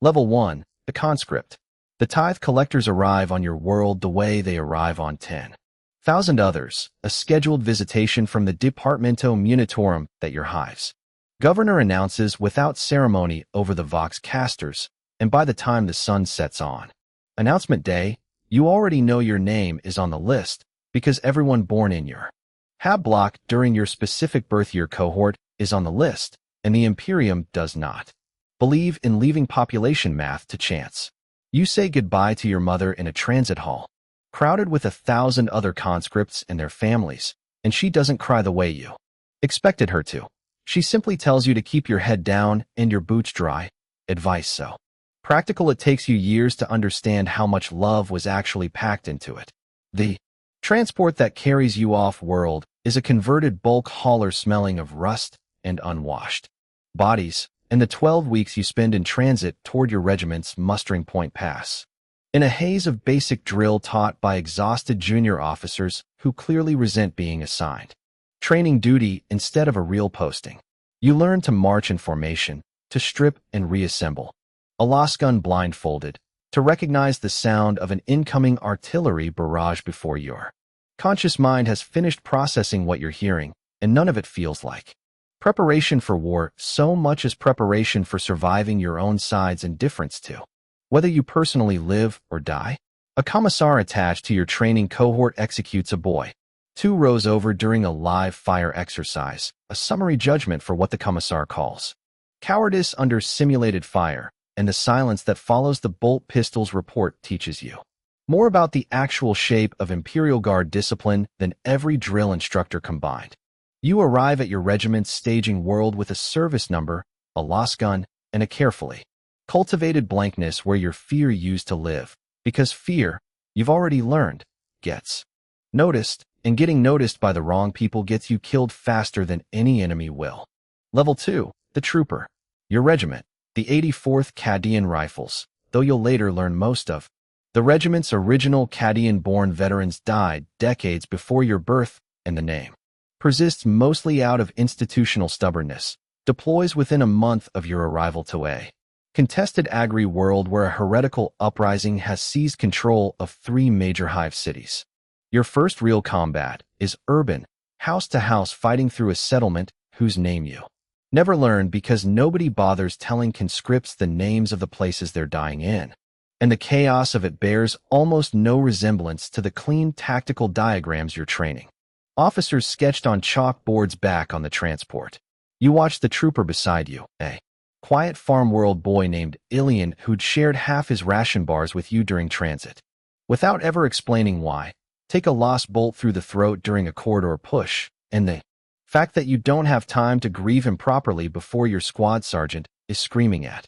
Level 1. The Conscript. The tithe collectors arrive on your world the way they arrive on 10,000 others, a scheduled visitation from the Departamento Munitorum that your hives. Governor announces without ceremony over the Vox casters, and by the time the sun sets on announcement day, you already know your name is on the list because everyone born in your HAB block during your specific birth year cohort is on the list, and the Imperium does not believe in leaving population math to chance. You say goodbye to your mother in a transit hall, crowded with 1,000 other conscripts and their families, and she doesn't cry the way you expected her to. She simply tells you to keep your head down and your boots dry. Advice so practical it takes you years to understand how much love was actually packed into it. The transport that carries you off-world is a converted bulk hauler smelling of rust and unwashed bodies, and the 12 weeks you spend in transit toward your regiment's mustering point pass. In a haze of basic drill taught by exhausted junior officers who clearly resent being assigned training duty instead of a real posting, you learn to march in formation, to strip and reassemble a lost gun blindfolded, to recognize the sound of an incoming artillery barrage before your conscious mind has finished processing what you're hearing, and none of it feels like preparation for war so much as preparation for surviving your own side's indifference to whether you personally live or die. A commissar attached to your training cohort executes a boy 2 rows over during a live fire exercise, a summary judgment for what the commissar calls cowardice under simulated fire, and the silence that follows the bolt pistol's report teaches you more about the actual shape of Imperial Guard discipline than every drill instructor combined. You arrive at your regiment's staging world with a service number, a lost gun, and a carefully cultivated blankness where your fear used to live, because fear, you've already learned, gets noticed, and getting noticed by the wrong people gets you killed faster than any enemy will. Level 2. The Trooper. Your regiment, the 84th Cadian Rifles, though you'll later learn most of the regiment's original Cadian-born veterans died decades before your birth, and the name persists mostly out of institutional stubbornness, deploys within a month of your arrival to a contested agri world where a heretical uprising has seized control of 3 major hive cities. Your first real combat is urban, house-to-house fighting through a settlement whose name you never learn because nobody bothers telling conscripts the names of the places they're dying in, and the chaos of it bears almost no resemblance to the clean tactical diagrams you're training officers sketched on chalkboards back on the transport. You watch the trooper beside you, a quiet farm world boy named Ilian who'd shared half his ration bars with you during transit. Without ever explaining why, take a lost bolt through the throat during a corridor push, and the fact that you don't have time to grieve him properly before your squad sergeant is screaming at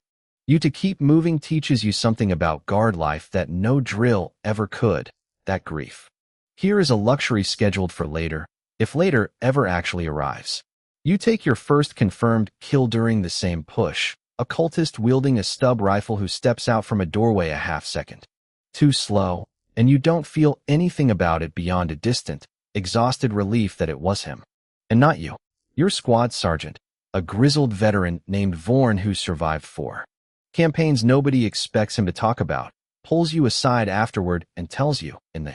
you to keep moving teaches you something about guard life that no drill ever could, that grief. Here is a luxury scheduled for later, if later ever actually arrives. You take your first confirmed kill during the same push, a cultist wielding a stub rifle who steps out from a doorway a half-second too slow, and you don't feel anything about it beyond a distant, exhausted relief that it was him, and not you. Your squad sergeant, a grizzled veteran named Vorn who survived 4 campaigns nobody expects him to talk about, pulls you aside afterward and tells you, in the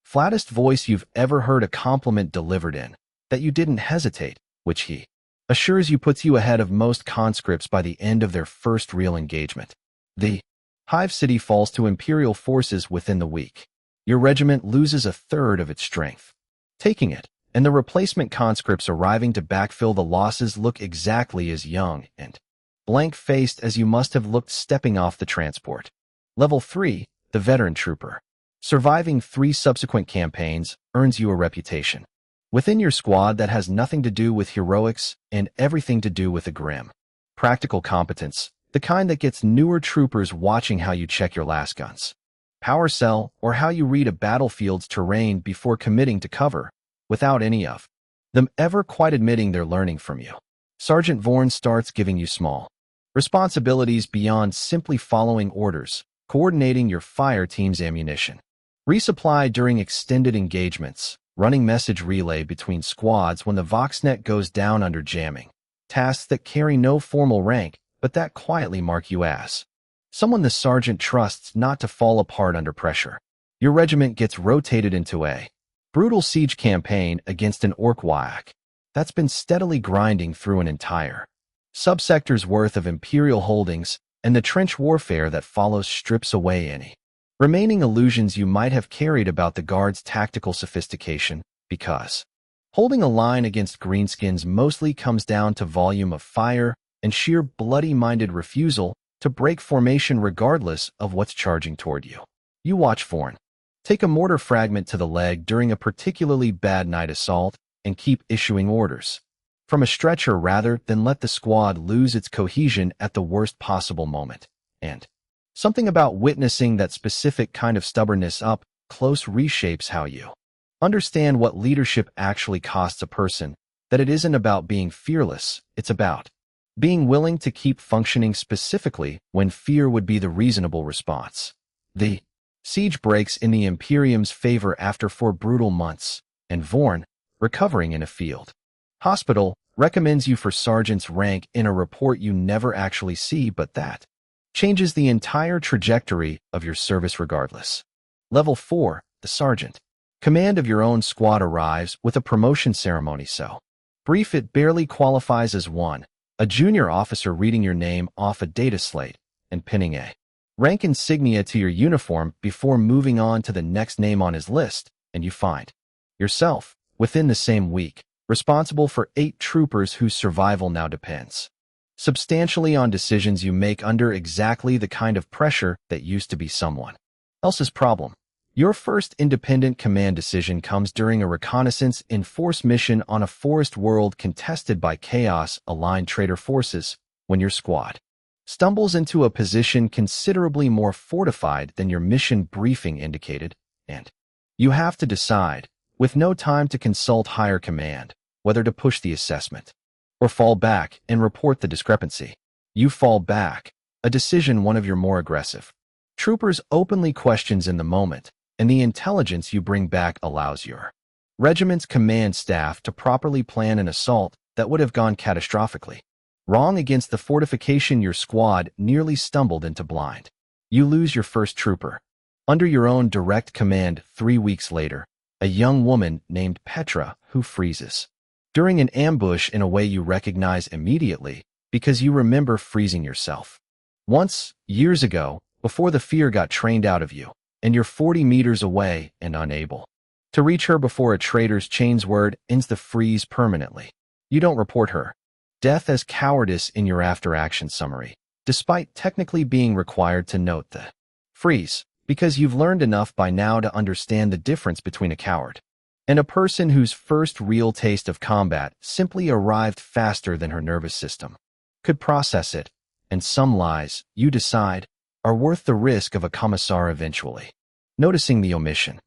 flattest voice you've ever heard a compliment delivered in, that you didn't hesitate, which he assures you puts you ahead of most conscripts by the end of their first real engagement. The Hive City falls to Imperial forces within the week. Your regiment loses 1/3 of its strength, taking it, and the replacement conscripts arriving to backfill the losses look exactly as young and blank-faced as you must have looked stepping off the transport. Level 3. The Veteran Trooper. Surviving 3 subsequent campaigns earns you a reputation within your squad that has nothing to do with heroics and everything to do with a grim practical competence, the kind that gets newer troopers watching how you check your last guns, power cell, or how you read a battlefield's terrain before committing to cover, without any of them ever quite admitting they're learning from you. Sergeant Vorn starts giving you small responsibilities beyond simply following orders, coordinating your fire team's ammunition, resupply during extended engagements, running message relay between squads when the Voxnet goes down under jamming, tasks that carry no formal rank but that quietly mark you as someone the sergeant trusts not to fall apart under pressure. Your regiment gets rotated into a brutal siege campaign against an orc whack that's been steadily grinding through an entire subsector's worth of Imperial holdings, and the trench warfare that follows strips away any remaining illusions you might have carried about the Guard's tactical sophistication, because holding a line against greenskins mostly comes down to volume of fire and sheer bloody-minded refusal to break formation regardless of what's charging toward you. You watch Forn take a mortar fragment to the leg during a particularly bad night assault and keep issuing orders from a stretcher rather than let the squad lose its cohesion at the worst possible moment. And something about witnessing that specific kind of stubbornness up close reshapes how you understand what leadership actually costs a person, that it isn't about being fearless, it's about being willing to keep functioning specifically when fear would be the reasonable response. The siege breaks in the Imperium's favor after 4 brutal months, and Vorn, recovering in a field hospital, recommends you for sergeant's rank in a report you never actually see, but that changes the entire trajectory of your service regardless. Level 4, the sergeant. Command of your own squad arrives with a promotion ceremony so brief it barely qualifies as one, a junior officer reading your name off a data slate and pinning a rank insignia to your uniform before moving on to the next name on his list, and you find yourself, within the same week, responsible for 8 troopers whose survival now depends substantially on decisions you make under exactly the kind of pressure that used to be someone else's problem. Your first independent command decision comes during a reconnaissance in force mission on a forest world contested by chaos-aligned traitor forces, when your squad stumbles into a position considerably more fortified than your mission briefing indicated, and you have to decide, with no time to consult higher command, whether to push the assessment or fall back and report the discrepancy. You fall back, a decision one of your more aggressive troopers openly questions in the moment, and the intelligence you bring back allows your regiment's command staff to properly plan an assault that would have gone catastrophically wrong against the fortification your squad nearly stumbled into blind. You lose your first trooper under your own direct command 3 weeks later, a young woman named Petra who freezes during an ambush in a way you recognize immediately because you remember freezing yourself once, years ago, before the fear got trained out of you, and you're 40 meters away and unable to reach her before a traitor's chains word ends the freeze permanently. You don't report her death as cowardice in your after-action summary, despite technically being required to note the freeze, because you've learned enough by now to understand the difference between a coward and a person whose first real taste of combat simply arrived faster than her nervous system could process it, and some lies, you decide, are worth the risk of a commissar eventually noticing the omission.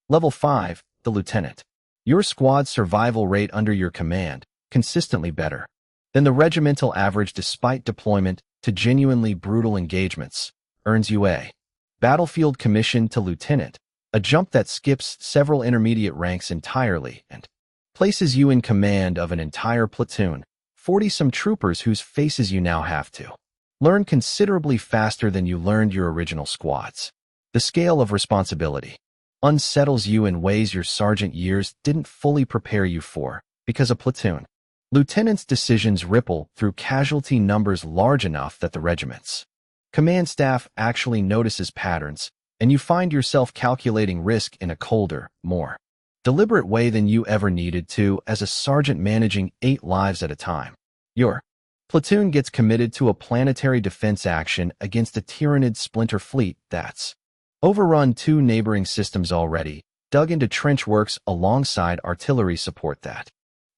Level 5, the lieutenant. Your squad's survival rate under your command, consistently better than the regimental average despite deployment to genuinely brutal engagements, earns you a battlefield commission to lieutenant, a jump that skips several intermediate ranks entirely and places you in command of an entire platoon, 40-some troopers whose faces you now have to learn considerably faster than you learned your original squads. The scale of responsibility unsettles you in ways your sergeant years didn't fully prepare you for, because a platoon lieutenant's decisions ripple through casualty numbers large enough that the regiment's command staff actually notices patterns, and you find yourself calculating risk in a colder, more deliberate way than you ever needed to as a sergeant managing 8 lives at a time. Your platoon gets committed to a planetary defense action against a tyrannid splinter fleet that's overrun 2 neighboring systems already, dug into trench works alongside artillery support that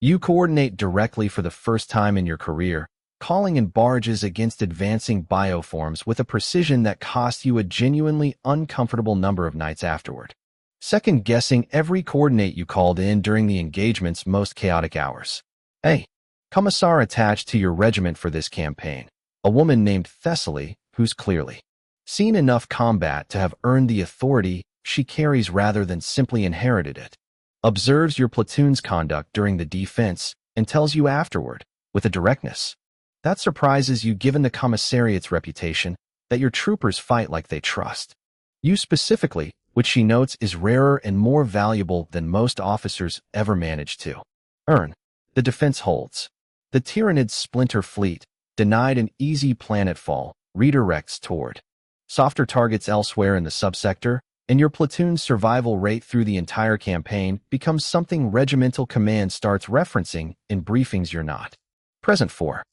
you coordinate directly for the first time in your career, calling in barges against advancing bioforms with a precision that costs you a genuinely uncomfortable number of nights afterward, second-guessing every coordinate you called in during the engagement's most chaotic hours. A commissar attached to your regiment for this campaign, a woman named Thessaly, who's clearly seen enough combat to have earned the authority she carries rather than simply inherited it, observes your platoon's conduct during the defense and tells you afterward, with a directness that surprises you given the commissariat's reputation, that your troopers fight like they trust you specifically, which she notes is rarer and more valuable than most officers ever managed to earn. The defense holds. The Tyrannid's splinter fleet, denied an easy planetfall, redirects toward softer targets elsewhere in the subsector, and your platoon's survival rate through the entire campaign becomes something regimental command starts referencing in briefings you're not present for.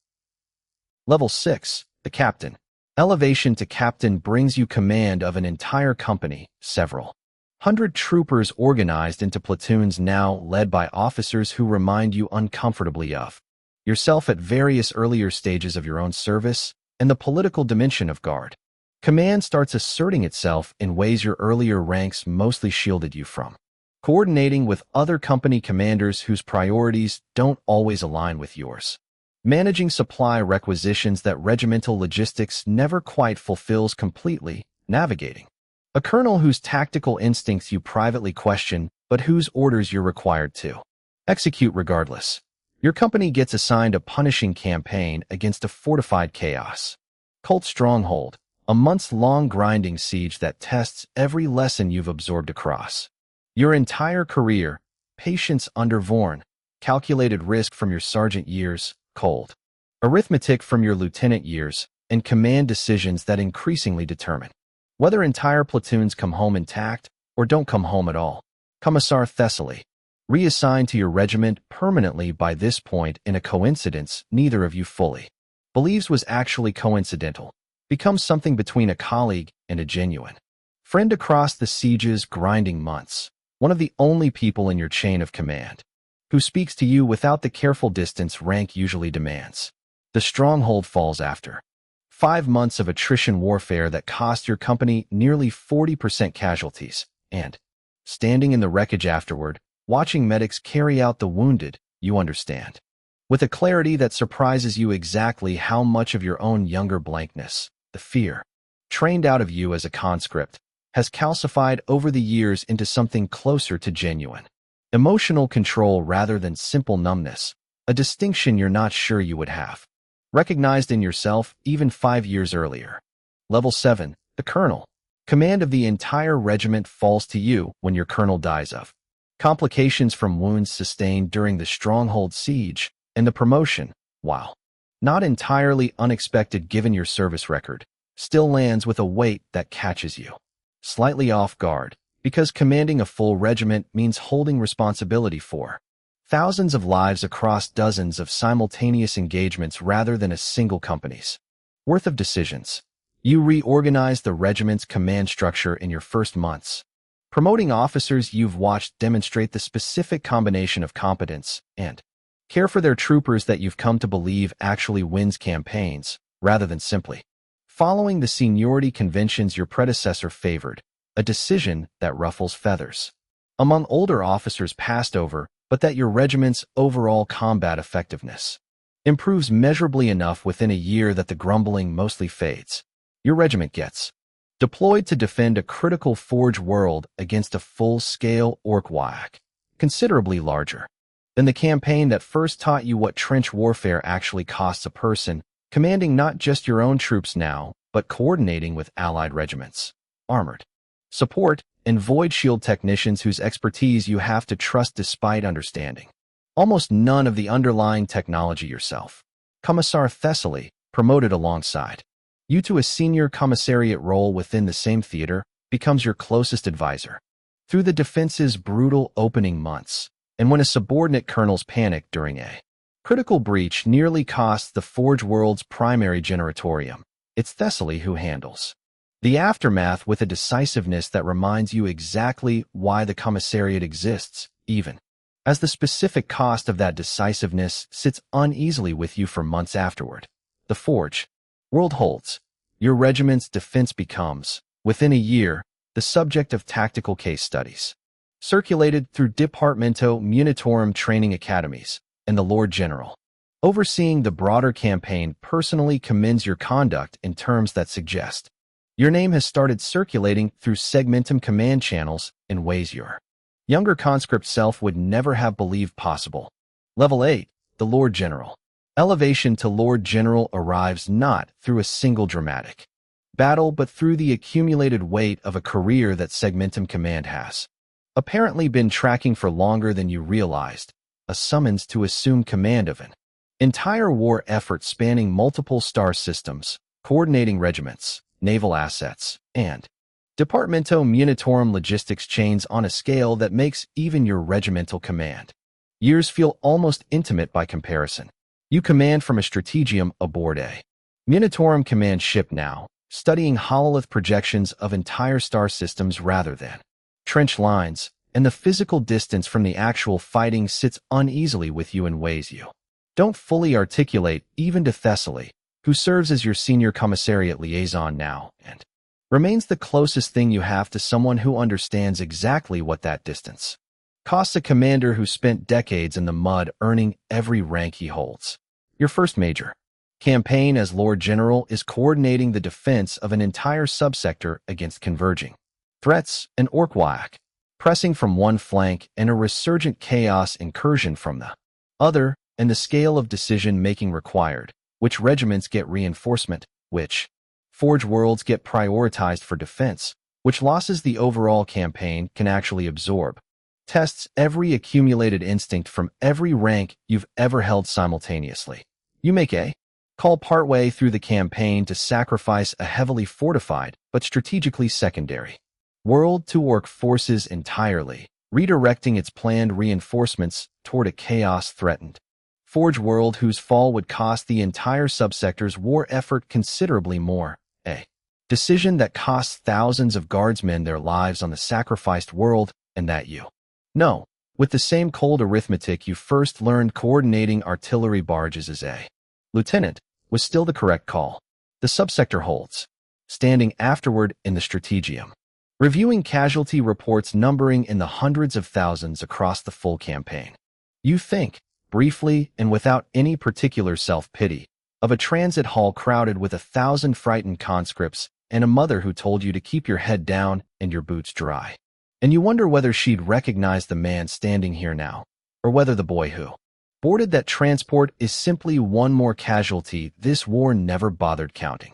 Level 6, the Captain. Elevation to Captain brings you command of an entire company, several hundred troopers organized into platoons now led by officers who remind you uncomfortably of yourself at various earlier stages of your own service and the political dimension of Guard. Command starts asserting itself in ways your earlier ranks mostly shielded you from. Coordinating with other company commanders whose priorities don't always align with yours. Managing supply requisitions that regimental logistics never quite fulfills completely, navigating a colonel whose tactical instincts you privately question, but whose orders you're required to execute regardless. Your company gets assigned a punishing campaign against a fortified chaos. Cult Stronghold, a months-long grinding siege that tests every lesson you've absorbed across your entire career, patience under Vorn, calculated risk from your sergeant years, cold arithmetic from your lieutenant years, and command decisions that increasingly determine whether entire platoons come home intact or don't come home at all. Commissar Thessaly, reassigned to your regiment permanently by this point in a coincidence neither of you fully believes was actually coincidental, becomes something between a colleague and a genuine friend across the siege's grinding months, one of the only people in your chain of command who speaks to you without the careful distance rank usually demands. The stronghold falls after 5 months of attrition warfare that cost your company nearly 40% casualties, and standing in the wreckage afterward, watching medics carry out the wounded, you understand. With a clarity that surprises you exactly how much of your own younger blankness, the fear, trained out of you as a conscript, has calcified over the years into something closer to genuine emotional control rather than simple numbness, a distinction you're not sure you would have recognized in yourself even 5 years earlier. Level 7, the Colonel. Command of the entire regiment falls to you when your colonel dies of complications from wounds sustained during the Stronghold siege, and the promotion, while not entirely unexpected given your service record, still lands with a weight that catches you slightly off guard, because commanding a full regiment means holding responsibility for thousands of lives across dozens of simultaneous engagements rather than a single company's worth of decisions. You reorganize the regiment's command structure in your first months, promoting officers you've watched demonstrate the specific combination of competence and care for their troopers that you've come to believe actually wins campaigns, rather than simply following the seniority conventions your predecessor favored, a decision that ruffles feathers among older officers passed over, but that your regiment's overall combat effectiveness improves measurably enough within a year that the grumbling mostly fades. Your regiment gets deployed to defend a critical Forge world against a full-scale Orc whack, considerably larger than the campaign that first taught you what trench warfare actually costs a person, commanding not just your own troops now, but coordinating with allied regiments, armored support, and void shield technicians whose expertise you have to trust despite understanding almost none of the underlying technology yourself. Commissar Thessaly, promoted alongside you to a senior commissariat role within the same theater, becomes your closest advisor through the defense's brutal opening months, and when a subordinate colonel's panic during a critical breach nearly costs the Forge world's primary generatorium, it's Thessaly who handles the aftermath with a decisiveness that reminds you exactly why the commissariat exists, even as the specific cost of that decisiveness sits uneasily with you for months afterward. The Forge world holds. Your regiment's defense becomes, within a year, the subject of tactical case studies, circulated through Departamento Munitorum training academies, and the Lord General, overseeing the broader campaign, personally commends your conduct in terms that suggest your name has started circulating through segmentum command channels in ways your younger conscript self would never have believed possible. Level 8, the Lord General. Elevation to Lord General arrives not through a single dramatic battle but through the accumulated weight of a career that Segmentum Command has apparently been tracking for longer than you realized, a summons to assume command of an entire war effort spanning multiple star systems, coordinating regiments, naval assets, and Departamento Munitorum logistics chains on a scale that makes even your regimental command years feel almost intimate by comparison. You command from a strategium aboard a Munitorum command ship now, studying hololith projections of entire star systems rather than trench lines, and the physical distance from the actual fighting sits uneasily with you in ways you don't fully articulate even to Thessaly, who serves as your senior commissariat liaison now and remains the closest thing you have to someone who understands exactly what that distance costs, a commander who spent decades in the mud earning every rank he holds. Your first major campaign as Lord General is coordinating the defense of an entire subsector against converging threats and Orkwyak, pressing from one flank and a resurgent chaos incursion from the other, and the scale of decision-making required, which regiments get reinforcement, which Forge worlds get prioritized for defense, which losses the overall campaign can actually absorb, tests every accumulated instinct from every rank you've ever held simultaneously. You make a call partway through the campaign to sacrifice a heavily fortified but strategically secondary world to work forces entirely, redirecting its planned reinforcements toward a chaos-threatened Forge world whose fall would cost the entire subsector's war effort considerably more. A decision that costs thousands of guardsmen their lives on the sacrificed world, and that you know, with the same cold arithmetic you first learned coordinating artillery barges as a lieutenant, was still the correct call. The subsector holds, standing afterward in the strategium, reviewing casualty reports numbering in the hundreds of thousands across the full campaign. You think, briefly and without any particular self-pity, of a transit hall crowded with 1,000 frightened conscripts and a mother who told you to keep your head down and your boots dry. And you wonder whether she'd recognize the man standing here now, or whether the boy who boarded that transport is simply one more casualty this war never bothered counting.